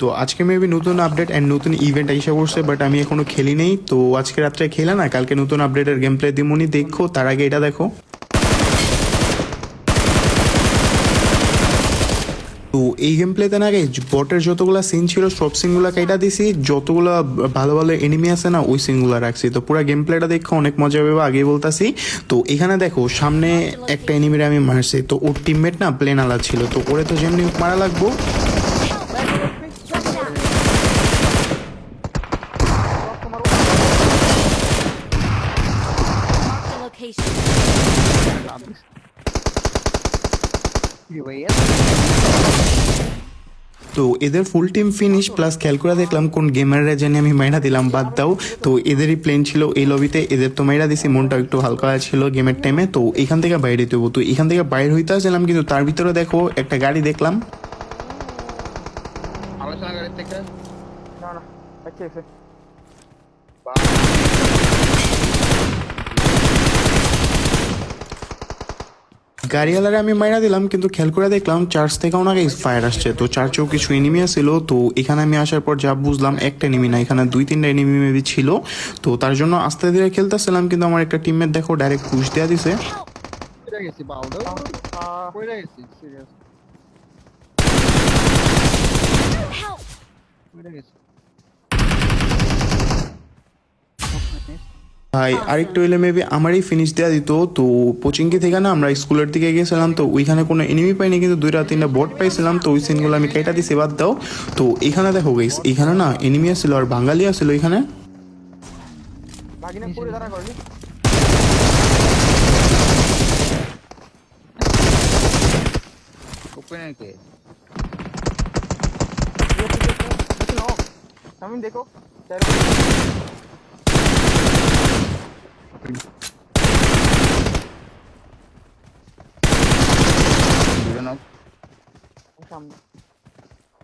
তো আজকে মেবি নতুন আপডেট অ্যান্ড নতুন ইভেন্ট আইসা করছে, বাট আমি এখনো খেলি নেই। তো আজকে রাত্রে খেলা না, কালকে নতুন আপডেটের গেম প্লে দিমুনি, দেখো। তার আগে এটা দেখো। তো এই গেম প্লেতে না গাইজ বটের যতগুলা সিন ছিল সব সিনগুলা কাইটা দিছি, যতগুলা ভালো ভালো এনিমি আছে না ওই সিনগুলা রাখছি। তো পুরো গেম প্লেটা দেখো অনেক মজা পাবে, আগেই বলতাছি। তো এখানে দেখো সামনে একটা এনিমিরে আমি মারছি, তো ওর টিমমেট না প্লেন আলা ছিল, তো ওরে তো যেমনি মারা লাগবো। তো এদের ফুল টিম ফিনিশ প্লাস খেয়াল করে দেখলাম কোন গেমাররা জানি আমি মাইরা দিলাম, বাদ দাও। তো এদেরই প্লেন ছিল এই লবিতে, এদের তো মাইরা দিছি, মনটা একটু হালকা ছিল গেমের টাইমে। তো এখান থেকে বাইরে হইতে হবো, তো এখান থেকে বাইরে হইতে আসলাম, কিন্তু তার ভিতরে দেখো একটা গাড়ি দেখলাম। আলোচনা গাড়ি থেকে না না আচ্ছা এসে গাড়িওয়ালারে আমি মাইরা দিলাম, কিন্তু খেয়াল করে দেখলাম চার্জ থেকে ওনাকে ফায়ার আসছে। তো চার্চেও কিছু এনিমি ছিল। তো এখানে আমি আসার পর যা বুঝলাম একটা এনিমি না, এখানে 2-3টা এনিমি মেবি ছিল। তো তার জন্য আস্তে ধীরে খেলতেছিলাম, কিন্তু আমার একটা টিমমেট দেখো ডাইরেক্ট পুশ দেওয়া দিছে। কইরা গেছি বাউডা কইরা গেছি সিরিয়াস কইরা গেছি ভাই আরেকটু হইলে মেবি আমারই ফিনিশ দেওয়া দিত। তো কোচিংকি থেকে না আমরা স্কুলের দিকে গিয়েছিলাম, তো ওইখানে কোনো এনিমি পাইনি, কিন্তু 2-3টা বট পাইছিলাম। তো ওই সিনগুলো আমি কেটে দিছি, বাদ দাও। তো এখানে দেখো গাইস, এখানে না এনিমি আসছিল আর বাঙালি আসছিল এখানে। বাগিনা পুরো দাঁড়া করলি ওপেন কে দেখো আমি দেখো দুজন নাও সামনে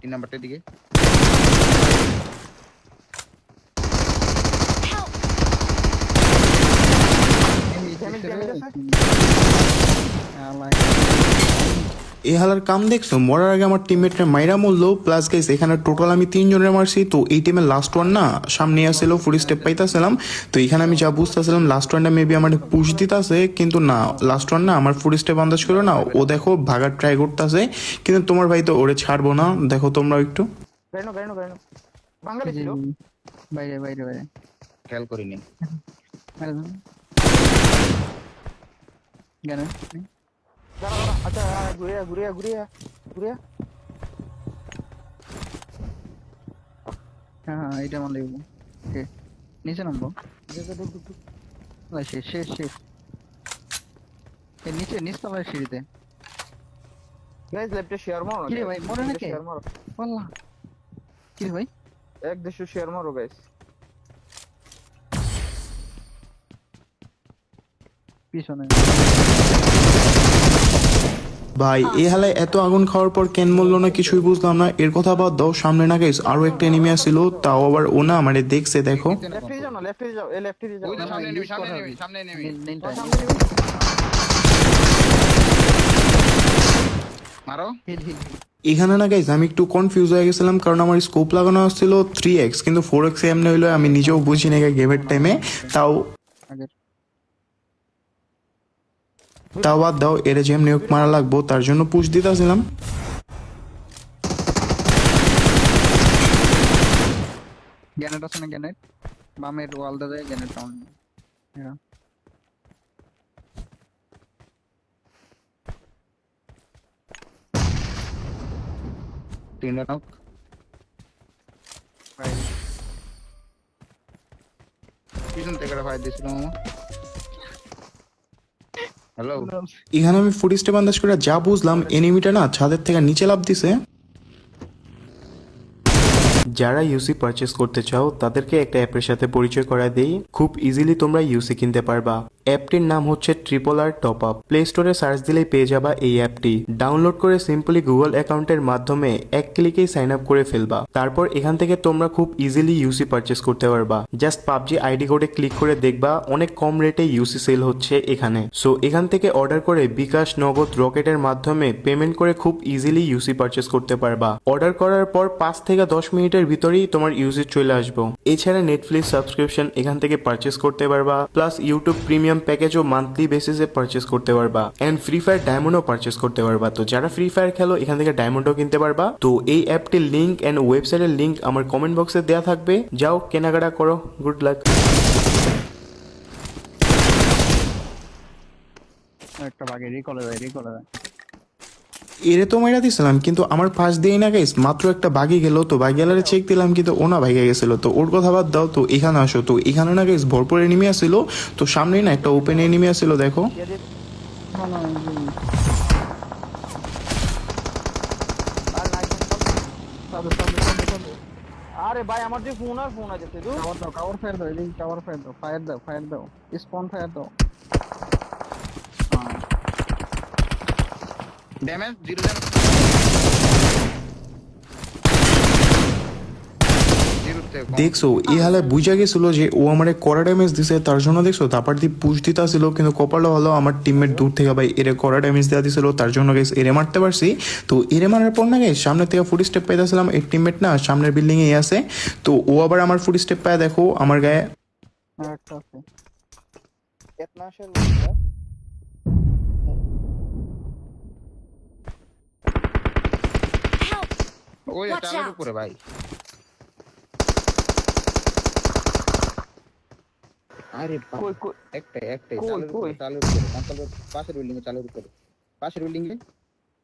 3 নাম্বারটার দিকে এই হালার কাম দেখছো, মরার আগে আমার টিমমেটরা মাইরা মরলো। প্লাস গাইস এখানে টোটাল আমি 3 জনের মারছি। তো এই টিমের লাস্ট ওয়ান না সামনে আসছিল, ফুল স্টেপ পাইতাছিলাম। তো এখানে আমি যা বুঝতেছিলাম লাস্ট ওয়ানটা মেবি আমার পুশ দিতেছে, কিন্তু না, লাস্ট ওয়ান না আমার ফুল স্টেপ আন্দাজ করো না, ও দেখো ভাগার ট্রাই করতেছে। কিন্তু তোমার ভাই তো ওরে ছাড়বো না, দেখো তোমরা একটু। গাড়ি গাড়ি বাঙালি ছিল বাইরে বাইরে বাইরে খেয়াল করিনি কেন দাঁড়া দাঁড়া আচ্ছা ঘুরিয়া ঘুরিয়া ঘুরিয়া ঘুরিয়া হ্যাঁ এইটা আমার লাগবে ওকে নিচে নামবো দেখো দেখো শেষ শেষ শেষ এই নিচে নিচতলার সিঁড়িতে গাইস লেফটে শেয়ার মারো কি রে ভাই মরে নাকি শেয়ার মারো বললা কি রে ভাই এক দেশে শেয়ার মারো গাইস পিছনে ভাই এই হালায় এত আগুন খাওয়ার পর কেন মরলো না কিছুই বুঝলাম না। এর কথা বাদ দাও, সামনে না গাইস আরো একটা এনিমি আসছিল, তাও আবার ও না মানে দেখছে। দেখো লেফটে যাও না লেফটে যাও এই লেফটে যাও ওই তো সামনে নেমে সামনে নেমে সামনে নেমে মারো হিল হিল এখানে না গাইজ আমি একটু কনফিউজ হয়ে গেছিলাম, কারণ আমার স্কোপ লাগানো আসছিল 3x, কিন্তু 4x এমনি হইলো আমি নিজেও বুঝি না গেমের টাইমে। তাও আগের তাও বাদ দাও, এর যেমনি হোক মারা লাগবো, তার জন্য পুশ দিতেছিলাম। গ্যানেট আছে না গ্যানেট বামের ওয়াল দাদা গ্যানেট ডাউন এরা তিনটা নক পিছন থেকে ফায়ার দিছিল মামা হ্যালো এখানে আমি ফুট স্টেপ আন্দাজ করে যা বুঝলাম এনিমিটা না ছাদের থেকে নিচে লাফ দিছে। যারা ইউসি পারচেস করতে চাও তাদেরকে একটা অ্যাপের সাথে পরিচয় করা দেই, খুব ইজিলি তোমরা ইউসি কিনতে পারবা। অ্যাপটির নাম হচ্ছে ট্রিপল আর টপ আপ। প্লে স্টোরে সার্চ দিলেই পেয়ে যাবা এই অ্যাপটি। ডাউনলোড করে সিম্পলি গুগল অ্যাকাউন্টের মাধ্যমে এক ক্লিকেই সাইন আপ করে ফেলবা। তারপর এখান থেকে তোমরা খুব ইজিলি ইউসি পারচেস করতে পারবা। জাস্ট পাবজি আইডি কোডে ক্লিক করে দেখবা অনেক কম রেটে ইউসি সেল হচ্ছে এখানে। সো এখান থেকে অর্ডার করে বিকাশ, নগদ, রকেটের মাধ্যমে পেমেন্ট করে খুব ইজিলি ইউসি পারচেস করতে পারবা। অর্ডার করার পর 5 থেকে 10 মিনিটের ভিতরেই তোমার ইউসি চলে আসবো। এছাড়া নেটফ্লিক্স সাবস্ক্রিপশন এখান থেকে পারচেস করতে পারবা, প্লাস ইউটিউব প্রিমিয়াম প্যাকেজও মান্থলি বেসিসে পারচেস করতে পারবা, এন্ড ফ্রি ফায়ার ডায়মন্ডও পারচেস করতে পারবা। তো যারা ফ্রি ফায়ার খেলো এখান থেকে ডায়মন্ডও কিনতে পারবা। তো এই অ্যাপটির লিঙ্ক এন্ড ওয়েবসাইটের লিঙ্ক আমার কমেন্ট বক্সে দেওয়া থাকবে, যাও কেনাকাটা করো। Good luck. একটা বাগে রিকলে যায়। এরে তো মাইরা দিছিলাম, কিন্তু আমার পাশ দিয়ে না গাইস মাত্র একটা বাগি গেল। তো বাগি গেলারে চেক দিলাম, কিন্তু ও না ভাইগা গেছিল। তো ওর কথা বাদ দাও, তো এখানে আসো। তো এখানে না গাইস ভরপুর এনিমি আসছিল। তো সামনেই না একটা ওপেন এনিমি আসছিল, দেখো। না না আর নাই আরে ভাই আমার যে ফোন আছে তুই কাভার ফায়ার দাও, এদিকে কাভার ফায়ার দাও স্পন ফায়ার দাও। Damage 0 damage. দেখছো এই হালে বুঝা গেছিল যে ও আমারে কড়া ড্যামেজ দিছে, তার জন্য দেখছো তারপর দিয়ে পুশ দিতে আসছিল। কিন্তু কপালও হলো আমার টিমমেট দূর থেকে ভাই এরে কড়া ড্যামেজ দেওয়া দিছিল, তার জন্য গাইস এরে মারতে পারছি। তো এরে মারার পর না গাইস সামনে থেকে ফুট স্টেপ পাইতেছিলাম। এই টিমমেট না সামনের বিল্ডিং এ আছে। তো ও আবার আমার ফুট স্টেপ পায়, দেখো আমার গায়ে। একটা আছে। कितना शेल ওই Watch টাওয়ারের out! উপরে ভাই। अरे कोई कोई একটাই कोई চালের উপরে কনসোলের পাশের বিল্ডিং এ, পাশের বিল্ডিং এ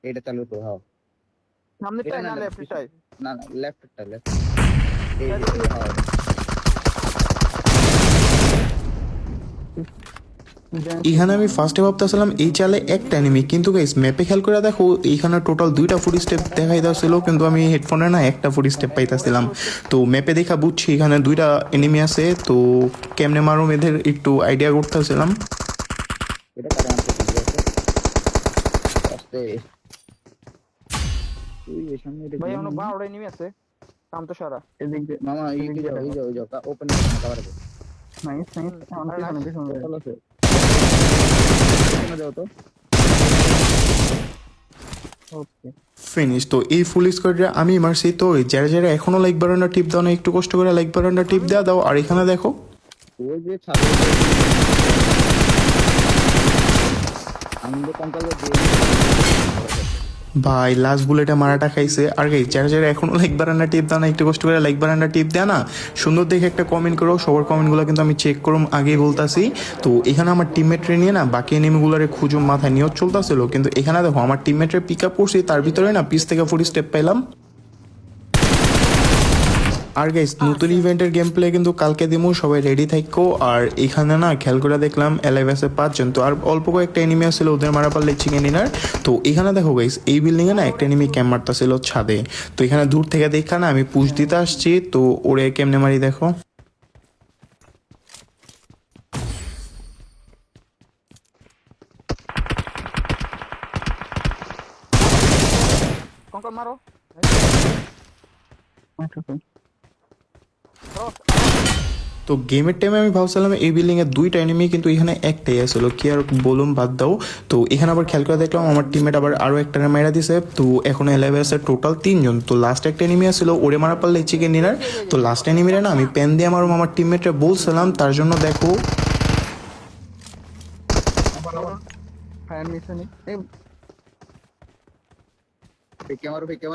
এটা চালের উপরে। হ্যাঁ सामने এটা पे ना लेफ्ट साइड না লেফটটা এই হ্যাঁ। এখানে আমি ফার্স্টে ভাবতেছিলাম এই চালে একটা এনিমি, কিন্তু গাইস ম্যাপে খেয়াল করে দেখো এইখানে টোটাল 2টা ফুট স্টেপ দেখাই দাওছিল, কিন্তু আমি হেডফোনে না একটা ফুট স্টেপ পাইতেছিলাম। তো ম্যাপে দেখা বুঝছি এখানে 2টা এনিমি আছে। তো কেমনে মারুম এদের একটু আইডিয়া করতেছিলাম। এটা কারে আনতে ঠিক আছে আস্তে তুই এই সামনে এটা भाई हम लोग बाहर नहीं আছে काम तो सारा এদিক দিয়ে মামা এই যাও ওপেন কভার দে। नाइस চলো সে যাও তো। Okay finish. তো এই ফুল স্কোয়াডে আমি মারছি। তো যারা যারা এখনো লাইক বাটনটা টিপ দাও না, একটু কষ্ট করে লাইক বাটনটা টিপ দেওয়া দাও। আর এখানে দেখো ওই যে ছাদে আমি তো কন্ট্রোল দিয়ে ভাই লাস্ট বুলেটে মারাটা খাইছে। আর গাইস যারা যারা এখনো লাইক বাটনটা টিপ দাও না, একটু কষ্ট করে লাইক বাটনটা টিপ দেয়া না, সুন্দর দেখে একটা কমেন্ট করো। সবার কমেন্টগুলো কিন্তু আমি চেক করুম, আগেই বলতাছি। তো এখানে আমার টিমমেটরে নিয়ে না বাকি এনিমিগুলোরে খুঁজুম, মাথায় নিয়ত চলতেছিল। কিন্তু এখানে দেখো আমার টিমমেটের পিক আপ করছি, তার ভিতরে না পিস থেকে ফুট স্টেপ পাইলাম। আর গাইস নতুন ইভেন্টের গেম প্লে কিন্তু কালকে দিমু, সবাই রেডি থাকো। আর এখানে না খেয়াল করে দেখলাম এলাইভাসে 5 জন। তো আর অল্প কয়েকটা এনিমি আসছিল, ওদের মারা পারলে চিকেন ডিনার। তো এখানে দেখো গাইস এই বিল্ডিং এ না একটা এনিমি ক্যাম্প মারতাছিল ছাদে। তো এখানে দূর থেকে দেখা না আমি পুশ দিতে আসছি। তো ওরে কেমনে মারি দেখো। कौन कौन मारो তো গেমের টাইমে আমি ভাবছিলাম এই বিল্ডিং এ 2টা এনিমি, কিন্তু এখানে একটাই আসলো। কি আর বলুম, বাদ দাও। তো এখানে আবার খেয়াল করে দেখলাম আমার টিমমেট আবার আরো একটা মারা দিছে। তো এখন এলাইভে আছে টোটাল 3 জন। তো লাস্ট একটা এনিমি আসছিল, ওরে মারা পারলে চিকেন ডিনার। তো লাস্ট এনিমিরে না আমি পেন দিয়ে মারুম, আমার টিমমেটরে বলছিলাম, তার জন্য দেখো ফায়ার মিশন এই ফেকে মারো ফেকে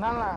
ना ना